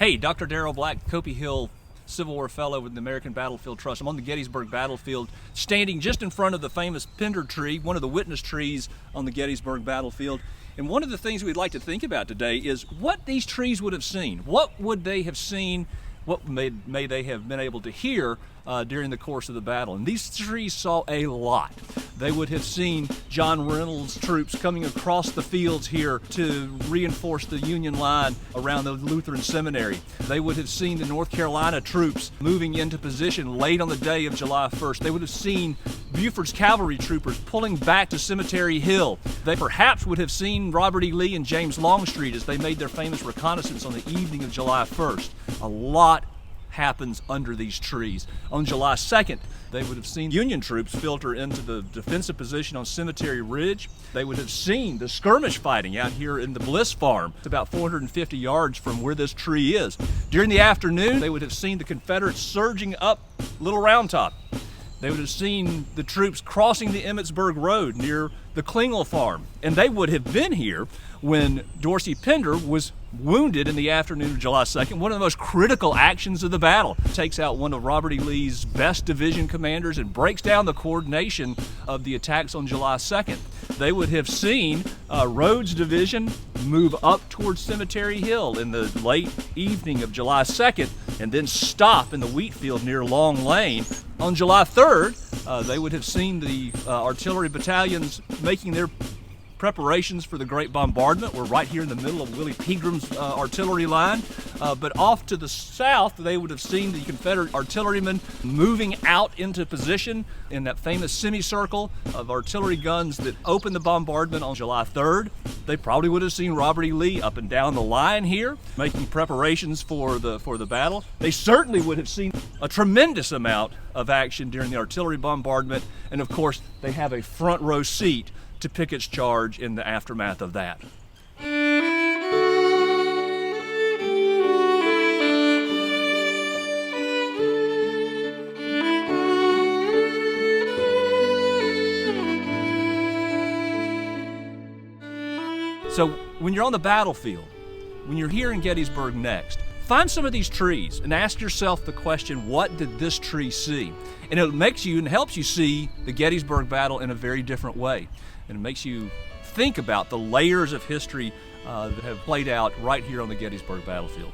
Hey, Dr. Daryl Black, Copie Hill Civil War Fellow with the American Battlefield Trust. I'm on the Gettysburg battlefield, standing just in front of the famous Pender tree, one of the witness trees on the Gettysburg battlefield. And one of the things we'd like to think about today is what these trees would have seen. What would they have seen? What may they have been able to hear during the course of the battle? And these trees saw a lot. They would have seen John Reynolds' troops coming across the fields here to reinforce the Union line around the Lutheran Seminary. They would have seen the North Carolina troops moving into position late on the day of July 1st. They would have seen Buford's cavalry troopers pulling back to Cemetery Hill. They perhaps would have seen Robert E. Lee and James Longstreet as they made their famous reconnaissance on the evening of July 1st. A lot happens under these trees. On July 2nd, they would have seen Union troops filter into the defensive position on Cemetery Ridge. They would have seen the skirmish fighting out here in the Bliss Farm. It's about 450 yards from where this tree is. During the afternoon, they would have seen the Confederates surging up Little Round Top. They would have seen the troops crossing the Emmitsburg Road near the Klingel Farm. And they would have been here when Dorsey Pender was wounded in the afternoon of July 2nd, one of the most critical actions of the battle. Takes out one of Robert E. Lee's best division commanders and breaks down the coordination of the attacks on July 2nd. They would have seen Rhodes' division move up towards Cemetery Hill in the late evening of July 2nd and then stop in the wheat field near Long Lane. On July 3rd, they would have seen the artillery battalions making their preparations for the Great Bombardment. We're right here in the middle of Willie Pegram's artillery line. But off to the south, they would have seen the Confederate artillerymen moving out into position in that famous semicircle of artillery guns that opened the bombardment on July 3rd. They probably would have seen Robert E. Lee up and down the line here, making preparations for the battle. They certainly would have seen a tremendous amount of action during the artillery bombardment. And of course, they have a front row seat to Pickett's charge in the aftermath of that. So when you're on the battlefield, when you're here in Gettysburg next, find some of these trees and ask yourself the question, what did this tree see? And it makes you and helps you see the Gettysburg battle in a very different way. And it makes you think about the layers of history that have played out right here on the Gettysburg battlefield.